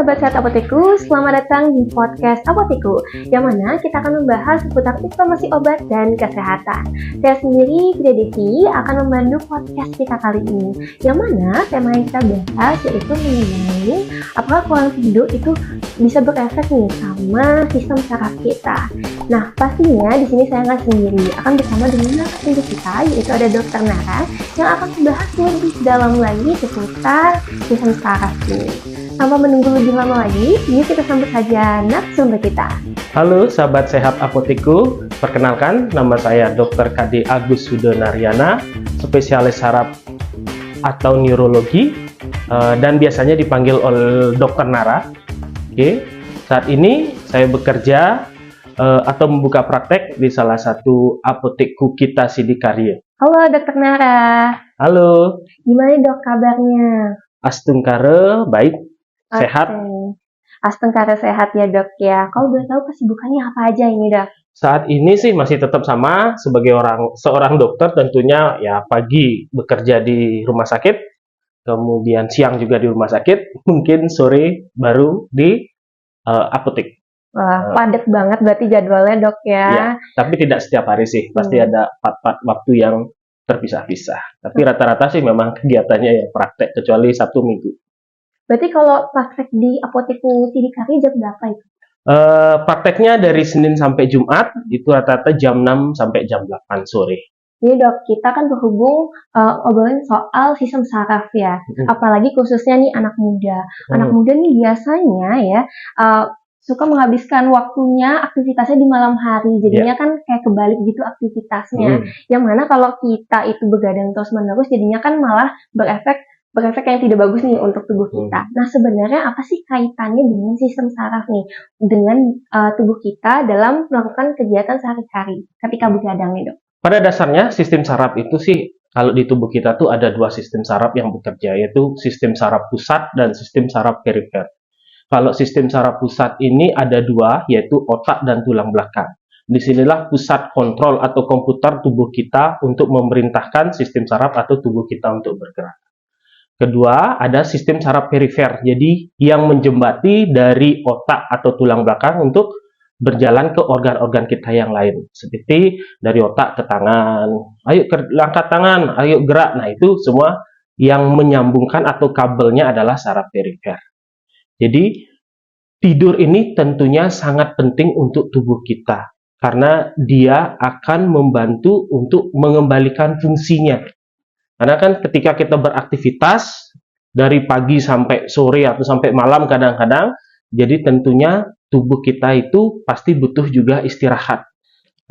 Sobat Sehat Apoteku, selamat datang di podcast Apoteku, yang mana kita akan membahas seputar informasi obat dan kesehatan. Saya sendiri, Fida Devi, akan memandu podcast kita kali ini, yang mana tema yang kita bahas yaitu mengenai apakah kurang tidur itu bisa berefek nih sama sistem saraf kita. Nah, pastinya di sini saya nggak sendiri, akan bersama dengan narasumber kita, yaitu ada Dr. Nara, yang akan membahas lebih dalam lagi seputar sistem saraf ini. Tanpa menunggu lebih lama lagi, yuk kita sambut saja narasumber kita. Halo sahabat sehat Apoteku, perkenalkan nama saya Dr. KD Agus Sudonaryana, spesialis saraf atau neurologi, dan biasanya dipanggil oleh Dr. Nara. Oke, saat ini saya bekerja atau membuka praktek di salah satu apotekku kita Sidikarya. Halo Dr. Nara. Halo. Gimana dok kabarnya? Astungkare, baik, sehat. Astungkare sehat ya dok ya. Kalau boleh tahu kesibukannya apa aja ini dok? Saat ini sih masih tetap sama sebagai seorang dokter, tentunya ya pagi bekerja di rumah sakit, kemudian siang juga di rumah sakit, mungkin sore baru di apotek. Wah, padat banget berarti jadwalnya dok ya. Ya, tapi tidak setiap hari sih, pasti ada part-part waktu yang terpisah-pisah. Tapi rata-rata sih memang kegiatannya yang praktek, kecuali Sabtu Minggu. Berarti kalau praktek di apotekku Sidikarya jam berapa itu? Prakteknya dari Senin sampai Jumat, itu rata-rata jam 6 sampai jam 8 sore. Jadi dok, kita kan berhubung obrolin soal sistem saraf ya. Apalagi khususnya nih anak muda. Anak muda nih biasanya ya suka menghabiskan waktunya aktivitasnya di malam hari. Jadinya kan kayak kebalik gitu aktivitasnya. Yang mana kalau kita itu begadang terus-menerus, jadinya kan malah berefek yang tidak bagus nih untuk tubuh kita. Nah, sebenarnya apa sih kaitannya dengan sistem saraf nih dengan tubuh kita dalam melakukan kegiatan sehari-hari ketika begadang nih dok? Pada dasarnya sistem saraf itu sih kalau di tubuh kita tuh ada dua sistem saraf yang bekerja, yaitu sistem saraf pusat dan sistem saraf perifer. Kalau sistem saraf pusat ini ada dua, yaitu otak dan tulang belakang. Disinilah pusat kontrol atau komputer tubuh kita untuk memerintahkan sistem saraf atau tubuh kita untuk bergerak. Kedua, ada sistem saraf perifer, jadi yang menjembati dari otak atau tulang belakang untuk berjalan ke organ-organ kita yang lain. Seperti dari otak ke tangan, ayo angkat tangan, ayo gerak. Nah, itu semua yang menyambungkan atau kabelnya adalah saraf perifer. Jadi, tidur ini tentunya sangat penting untuk tubuh kita, karena dia akan membantu untuk mengembalikan fungsinya. Karena kan ketika kita beraktivitas dari pagi sampai sore atau sampai malam kadang-kadang, jadi tentunya tubuh kita itu pasti butuh juga istirahat.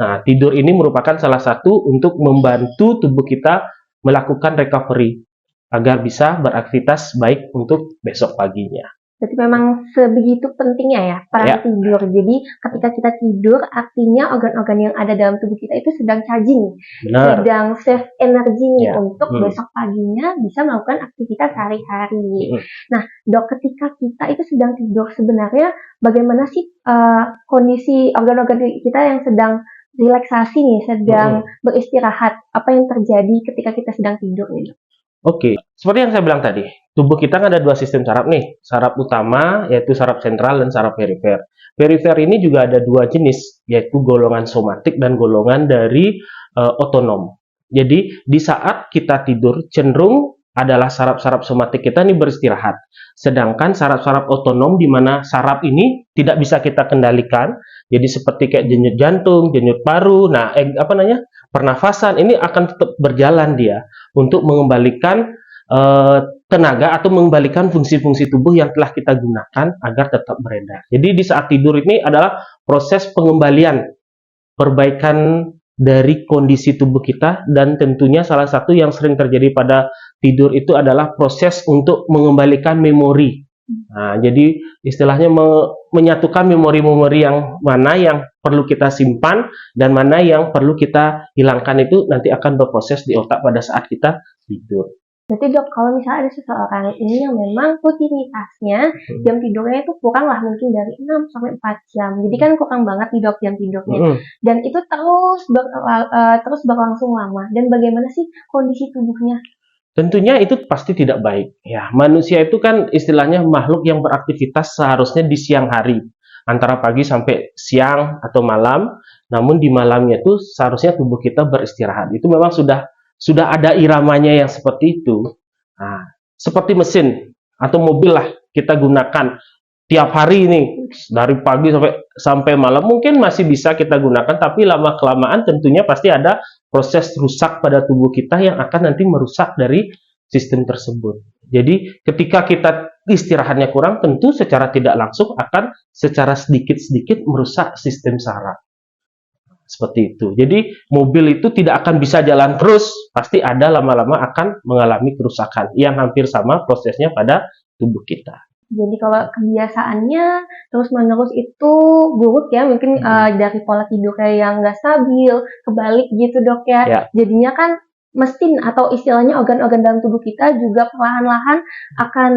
Nah, tidur ini merupakan salah satu untuk membantu tubuh kita melakukan recovery agar bisa beraktivitas baik untuk besok paginya. Berarti memang sebegitu pentingnya ya peran tidur. Jadi ketika kita tidur, artinya organ-organ yang ada dalam tubuh kita itu sedang charging, sedang save energi untuk besok paginya bisa melakukan aktivitas sehari-hari. Nah, dok, ketika kita itu sedang tidur, sebenarnya bagaimana sih kondisi organ-organ kita yang sedang relaksasi nih, sedang beristirahat? Apa yang terjadi ketika kita sedang tidur nih? Oke, seperti yang saya bilang tadi, tubuh kita kan ada dua sistem saraf nih, saraf utama yaitu saraf sentral dan saraf perifer. Perifer ini juga ada dua jenis, yaitu golongan somatik dan golongan dari otonom. Jadi di saat kita tidur cenderung adalah saraf-saraf somatik kita ini beristirahat, sedangkan saraf-saraf otonom di mana saraf ini tidak bisa kita kendalikan, jadi seperti kayak denyut jantung, denyut paru, pernafasan ini akan tetap berjalan dia untuk mengembalikan tenaga atau mengembalikan fungsi-fungsi tubuh yang telah kita gunakan agar tetap beredar. Jadi di saat tidur ini adalah proses pengembalian, perbaikan dari kondisi tubuh kita, dan tentunya salah satu yang sering terjadi pada tidur itu adalah proses untuk mengembalikan memori. Nah, jadi istilahnya menyatukan memori-memori yang mana yang perlu kita simpan dan mana yang perlu kita hilangkan itu nanti akan berproses di otak pada saat kita tidur. Berarti dok, kalau misalnya ada seseorang ini yang memang rutinitasnya jam tidurnya itu kurang lah, mungkin dari 6 sampai 4 jam. Jadi kan kurang banget nih dok jam tidurnya. Dan itu terus berlangsung lama. Dan bagaimana sih kondisi tubuhnya? Tentunya itu pasti tidak baik. Ya, manusia itu kan istilahnya makhluk yang beraktivitas seharusnya di siang hari, antara pagi sampai siang atau malam. Namun di malamnya itu seharusnya tubuh kita beristirahat. Itu memang sudah ada iramanya yang seperti itu. Nah, seperti mesin atau mobil lah kita gunakan tiap hari ini dari pagi sampai sampai malam mungkin masih bisa kita gunakan, tapi lama kelamaan tentunya pasti ada proses rusak pada tubuh kita yang akan nanti merusak dari sistem tersebut. Jadi ketika kita istirahatnya kurang, tentu secara tidak langsung akan secara sedikit-sedikit merusak sistem saraf. Seperti itu. Jadi mobil itu tidak akan bisa jalan terus, pasti ada lama-lama akan mengalami kerusakan yang hampir sama prosesnya pada tubuh kita. Jadi kalau kebiasaannya terus-menerus itu buruk ya, mungkin dari pola tidurnya yang nggak stabil, kebalik gitu dok ya. Ya. Jadinya kan mesin atau istilahnya organ-organ dalam tubuh kita juga perlahan-lahan akan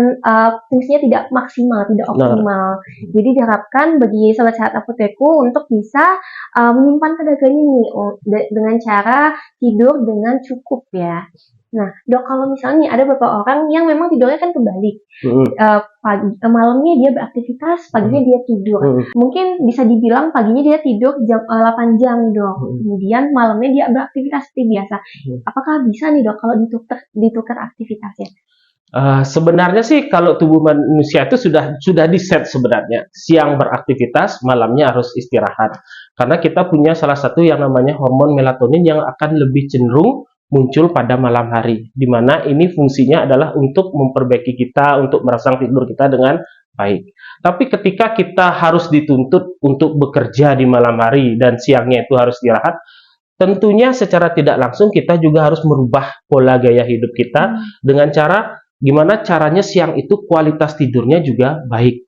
fungsinya tidak maksimal, tidak optimal. Jadi diharapkan bagi Sobat Sehat Apoteku untuk bisa menyimpan tenaganya nih dengan cara tidur dengan cukup ya. Nah, dok, kalau misalnya ada beberapa orang yang memang tidurnya kan kebalik, malamnya dia beraktivitas, paginya dia tidur. Mungkin bisa dibilang paginya dia tidur jam 8 jam nih dok, kemudian malamnya dia beraktivitas seperti biasa. Apakah bisa nih dok kalau ditukar aktivitasnya? Sebenarnya sih kalau tubuh manusia itu sudah di-set sebenarnya. Siang beraktivitas, malamnya harus istirahat. Karena kita punya salah satu yang namanya hormon melatonin yang akan lebih cenderung muncul pada malam hari, di mana ini fungsinya adalah untuk memperbaiki kita, untuk merangsang tidur kita dengan baik. Tapi ketika kita harus dituntut untuk bekerja di malam hari dan siangnya itu harus istirahat, tentunya secara tidak langsung kita juga harus merubah pola gaya hidup kita dengan cara gimana caranya siang itu kualitas tidurnya juga baik.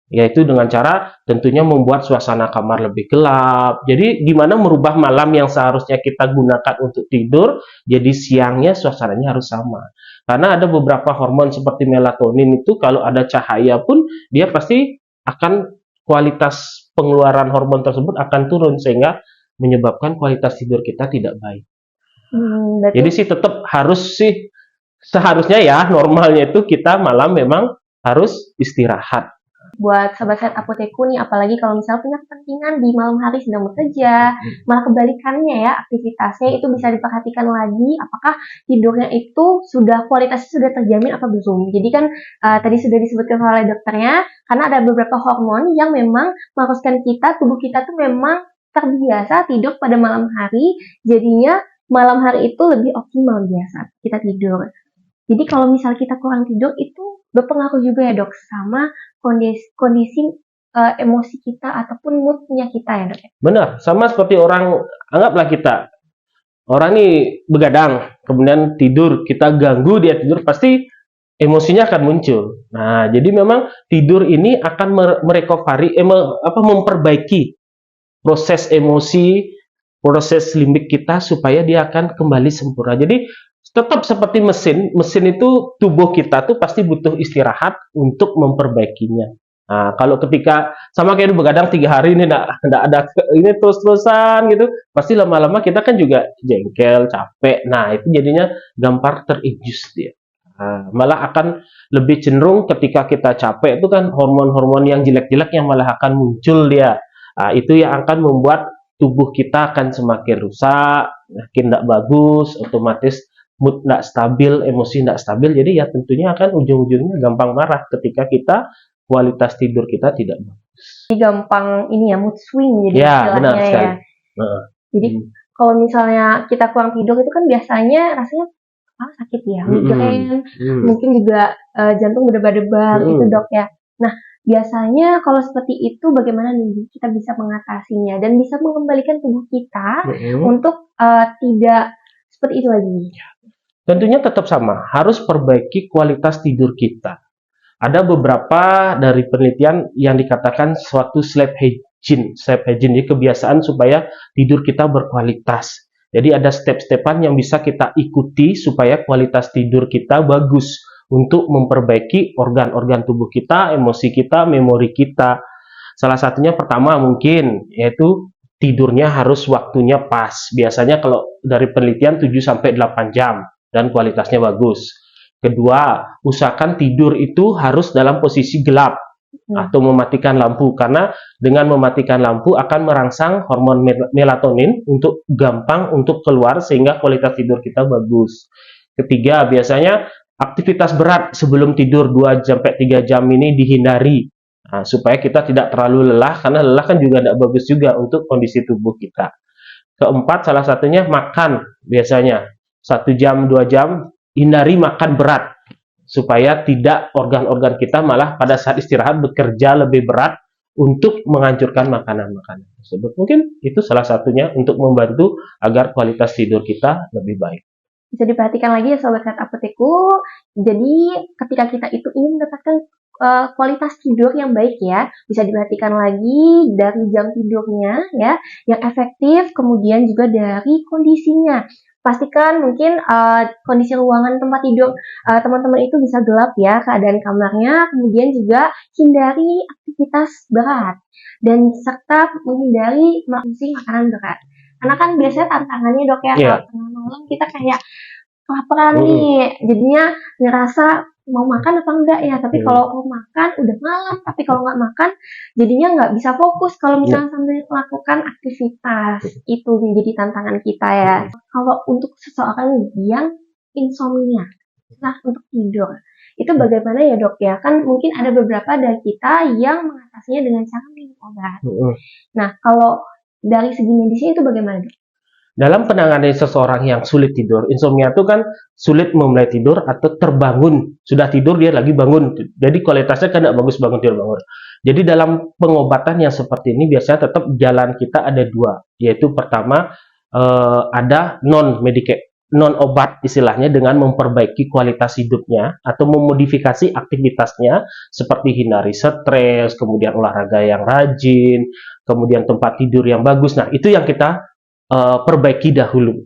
Yaitu dengan cara tentunya membuat suasana kamar lebih gelap. Jadi gimana merubah malam yang seharusnya kita gunakan untuk tidur, jadi siangnya suasananya harus sama. Karena ada beberapa hormon seperti melatonin itu kalau ada cahaya pun dia pasti akan kualitas pengeluaran hormon tersebut akan turun sehingga menyebabkan kualitas tidur kita tidak baik. Jadi sih tetap harus sih seharusnya ya normalnya itu kita malam memang harus istirahat. Buat Sobat Sehat Apoteku nih, apalagi kalau misalnya punya kepentingan di malam hari sedang bekerja, malah kebalikannya ya, aktivitasnya itu bisa diperhatikan lagi apakah tidurnya itu kualitasnya sudah terjamin apa belum. Jadi kan tadi sudah disebutkan oleh dokternya, karena ada beberapa hormon yang memang mengharuskan tubuh kita tuh memang terbiasa tidur pada malam hari, jadinya malam hari itu lebih optimal biasa kita tidur. Jadi kalau misal kita kurang tidur itu berpengaruh juga ya dok sama kondisi emosi kita ataupun moodnya kita ya dok. Benar, sama seperti orang, anggaplah kita orang ini begadang, kemudian tidur, kita ganggu dia tidur, pasti emosinya akan muncul. Nah, jadi memang tidur ini akan memperbaiki proses emosi, proses limbik kita supaya dia akan kembali sempurna. Jadi tetap seperti mesin itu tubuh kita tuh pasti butuh istirahat untuk memperbaikinya. Nah, kalau ketika sama kayak begadang 3 hari ini enggak ada ini terus-terusan gitu, pasti lama-lama kita kan juga jengkel, capek. Nah, itu jadinya gampang terinjus dia. Nah, malah akan lebih cenderung ketika kita capek itu kan hormon-hormon yang jelek-jelek yang malah akan muncul dia. Nah, itu yang akan membuat tubuh kita akan semakin rusak, makin tidak bagus, otomatis mood tidak stabil, emosi tidak stabil, jadi ya tentunya akan ujung-ujungnya gampang marah ketika kita kualitas tidur kita tidak bagus. Jadi gampang ini ya mood swing jadi ya, benar sekali. Ya. Jadi kalau misalnya kita kurang tidur itu kan biasanya rasanya sakit ya, migrain, mungkin juga jantung berdebar-debar itu dok ya. Nah biasanya kalau seperti itu bagaimana nih kita bisa mengatasinya dan bisa mengembalikan tubuh kita untuk tidak seperti itu lagi? Tentunya tetap sama, harus perbaiki kualitas tidur kita. Ada beberapa dari penelitian yang dikatakan suatu sleep hygiene, jadi kebiasaan supaya tidur kita berkualitas. Jadi ada step-stepan yang bisa kita ikuti supaya kualitas tidur kita bagus untuk memperbaiki organ-organ tubuh kita, emosi kita, memori kita. Salah satunya pertama mungkin yaitu tidurnya harus waktunya pas. Biasanya kalau dari penelitian 7-8 jam. dan kualitasnya bagus. Kedua, usahakan tidur itu harus dalam posisi gelap atau mematikan lampu, karena dengan mematikan lampu akan merangsang hormon melatonin untuk gampang untuk keluar sehingga kualitas tidur kita bagus. Ketiga, biasanya aktivitas berat sebelum tidur 2-3 jam ini dihindari. Nah, supaya kita tidak terlalu lelah, karena lelah kan juga tidak bagus juga untuk kondisi tubuh kita. Keempat, salah satunya makan. Biasanya 1 jam 2 jam hindari makan berat, supaya tidak organ-organ kita malah pada saat istirahat bekerja lebih berat untuk menghancurkan makanan-makanan tersebut. Mungkin itu salah satunya untuk membantu agar kualitas tidur kita lebih baik. Bisa diperhatikan lagi ya Sobat Sehat Apotekku. Jadi ketika kita itu ingin mendapatkan kualitas tidur yang baik ya, bisa diperhatikan lagi dari jam tidurnya ya, yang efektif, kemudian juga dari kondisinya. Pastikan mungkin kondisi ruangan tempat tidur teman-teman itu bisa gelap ya, keadaan kamarnya, kemudian juga hindari aktivitas berat dan serta menghindari mengonsumsi makanan berat. Karena kan biasanya tantangannya Dok ya, kalau tengah malam kita kayak kelaparan nih, jadinya ngerasa mau makan apa enggak ya, tapi kalau mau makan udah malam, tapi kalau nggak makan jadinya nggak bisa fokus kalau misalnya sambil melakukan aktivitas. Itu menjadi tantangan kita ya. Kalau untuk seseorang yang insomnia, nah untuk tidur itu bagaimana ya Dok ya, kan mungkin ada beberapa dari kita yang mengatasinya dengan cara minum obat. Nah kalau dari segi medisnya itu bagaimana Dok? Dalam penanganan seseorang yang sulit tidur, insomnia itu kan sulit memulai tidur atau terbangun. Sudah tidur dia lagi bangun. Jadi kualitasnya kan tidak bagus bangun tidur bangun. Jadi dalam pengobatan yang seperti ini biasanya tetap jalan kita ada dua, yaitu pertama ada non obat istilahnya, dengan memperbaiki kualitas hidupnya atau memodifikasi aktivitasnya seperti hindari stres, kemudian olahraga yang rajin, kemudian tempat tidur yang bagus. Nah, itu yang kita perbaiki dahulu.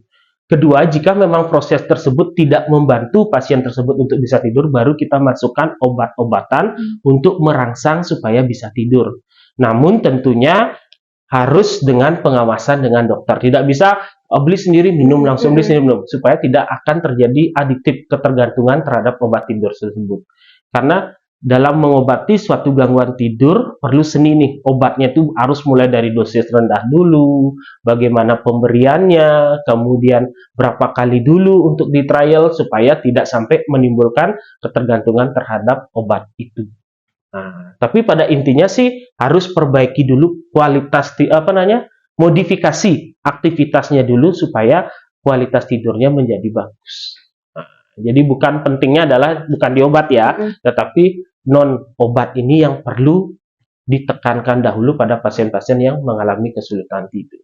Kedua, jika memang proses tersebut tidak membantu pasien tersebut untuk bisa tidur, baru kita masukkan obat-obatan untuk merangsang supaya bisa tidur. Namun tentunya harus dengan pengawasan dengan dokter. Tidak bisa beli sendiri minum langsung, beli sendiri minum, supaya tidak akan terjadi adiktif, ketergantungan terhadap obat tidur tersebut. Karena dalam mengobati suatu gangguan tidur perlu seni nih. Obatnya itu harus mulai dari dosis rendah dulu, bagaimana pemberiannya, kemudian berapa kali dulu untuk di trial supaya tidak sampai menimbulkan ketergantungan terhadap obat itu. Nah, tapi pada intinya sih harus perbaiki dulu kualitas modifikasi aktivitasnya dulu supaya kualitas tidurnya menjadi bagus. Nah, jadi bukan pentingnya adalah bukan di obat ya, tetapi non obat ini yang perlu ditekankan dahulu pada pasien-pasien yang mengalami kesulitan tidur.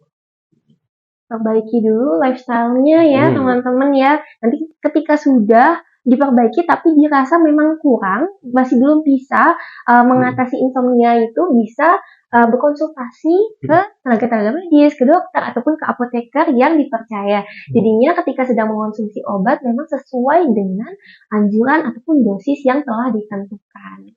Perbaiki dulu lifestyle-nya ya teman-teman ya. Nanti ketika sudah diperbaiki tapi dirasa memang kurang, masih belum bisa mengatasi insomnia, itu bisa berkonsultasi ke tenaga medis, ke dokter ataupun ke apoteker yang dipercaya. Jadinya ketika sedang mengonsumsi obat memang sesuai dengan anjuran ataupun dosis yang telah ditentukan.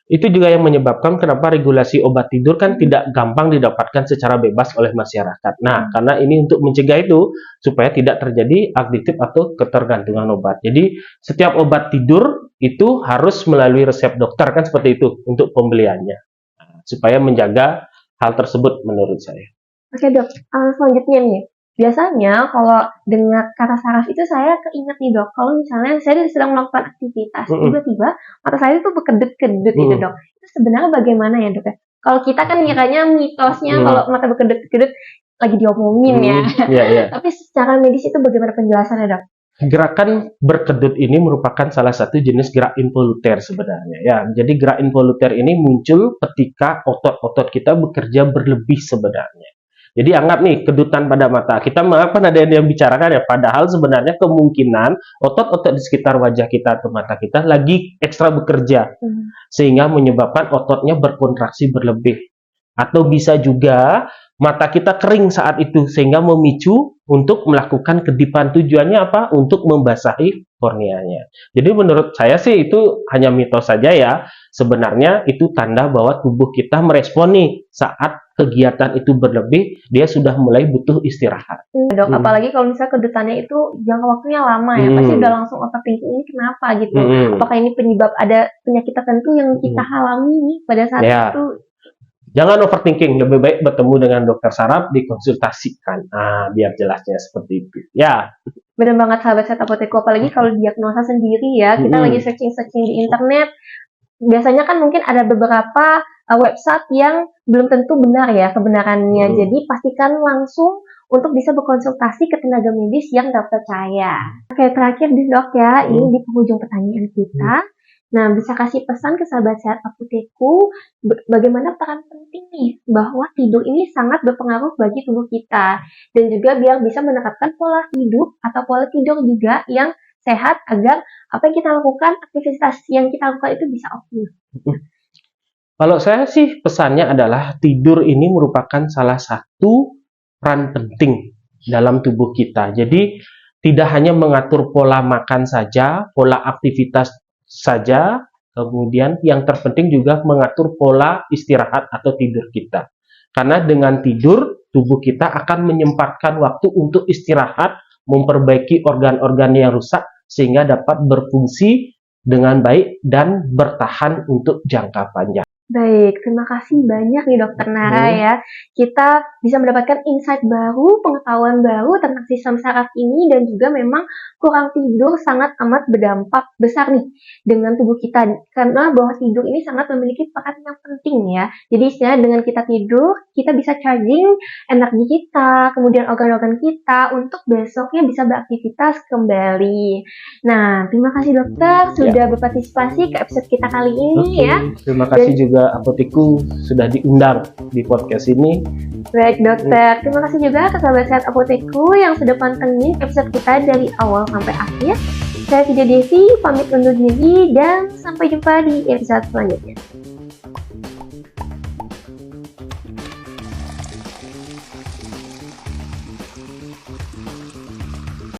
Itu juga yang menyebabkan kenapa regulasi obat tidur kan tidak gampang didapatkan secara bebas oleh masyarakat. Nah, karena ini untuk mencegah itu supaya tidak terjadi adiktif atau ketergantungan obat. Jadi setiap obat tidur itu harus melalui resep dokter, kan seperti itu untuk pembeliannya, supaya menjaga hal tersebut menurut saya. Oke Dok, selanjutnya nih, biasanya kalau dengar kata saraf itu saya keinget nih Dok, kalau misalnya saya sedang melakukan aktivitas, tiba-tiba mata saya itu berkedut-kedut gitu Dok. Itu sebenarnya bagaimana ya Dok ya? Kalau kita kan ngiranya mitosnya kalau mata berkedut-kedut lagi diomongin ya. Tapi secara medis itu bagaimana penjelasannya Dok? Gerakan berkedut ini merupakan salah satu jenis gerak involuter sebenarnya ya. Jadi gerak involuter ini muncul ketika otot-otot kita bekerja berlebih sebenarnya. Jadi anggap nih kedutan pada mata. Kita kan ada yang bicarakan ya, padahal sebenarnya kemungkinan otot-otot di sekitar wajah kita atau mata kita lagi ekstra bekerja, sehingga menyebabkan ototnya berkontraksi berlebih. Atau bisa juga mata kita kering saat itu sehingga memicu untuk melakukan kedipan. Tujuannya apa? Untuk membasahi korneanya. Jadi menurut saya sih itu hanya mitos saja ya. Sebenarnya itu tanda bahwa tubuh kita merespon nih saat kegiatan itu berlebih, dia sudah mulai butuh istirahat. Dok, apalagi kalau misalnya kedutannya itu jangka waktunya lama ya, pasti udah langsung overthinking ini kenapa gitu. Apakah ini penyebab ada penyakit tertentu yang kita alami nih pada saat itu? Jangan overthinking, lebih baik bertemu dengan dokter saraf, dikonsultasikan. Biar jelasnya seperti itu. Ya. Benar banget sahabat Sehat Apoteku, apalagi kalau diagnosa sendiri ya, kita lagi searching-searching di internet. Biasanya kan mungkin ada beberapa website yang belum tentu benar ya kebenarannya. Jadi pastikan langsung untuk bisa berkonsultasi ke tenaga medis yang terpercaya. Oke, terakhir di dok ya, ini di penghujung pertanyaan kita. Nah, bisa kasih pesan ke sahabat Sehat Apoteku bagaimana peran penting nih bahwa tidur ini sangat berpengaruh bagi tubuh kita dan juga biar bisa menerapkan pola hidup atau pola tidur juga yang sehat agar apa yang kita lakukan, aktivitas yang kita lakukan itu bisa optimal. Kalau saya sih pesannya adalah tidur ini merupakan salah satu peran penting dalam tubuh kita. Jadi tidak hanya mengatur pola makan saja, pola aktivitas saja, kemudian yang terpenting juga mengatur pola istirahat atau tidur kita. Karena dengan tidur, tubuh kita akan menyempatkan waktu untuk istirahat, memperbaiki organ-organ yang rusak, sehingga dapat berfungsi dengan baik dan bertahan untuk jangka panjang. Baik, terima kasih banyak nih Dokter Nara ya. Kita bisa mendapatkan insight baru, pengetahuan baru tentang sistem saraf ini dan juga memang kurang tidur sangat amat berdampak besar nih dengan tubuh kita. Karena bahwa tidur ini sangat memiliki peran yang penting ya. Jadi istilahnya dengan kita tidur, kita bisa charging energi kita, kemudian organ-organ kita untuk besoknya bisa beraktivitas kembali. Nah, terima kasih dokter sudah berpartisipasi ke episode kita kali ini ya. Terima kasih juga Apoteku sudah diundang di podcast ini. Baik dokter, terima kasih juga ke sahabat Sehat Apoteku yang sudah pantengin episode kita dari awal sampai akhir. Saya Vida Devi, pamit undur diri dan sampai jumpa di episode selanjutnya.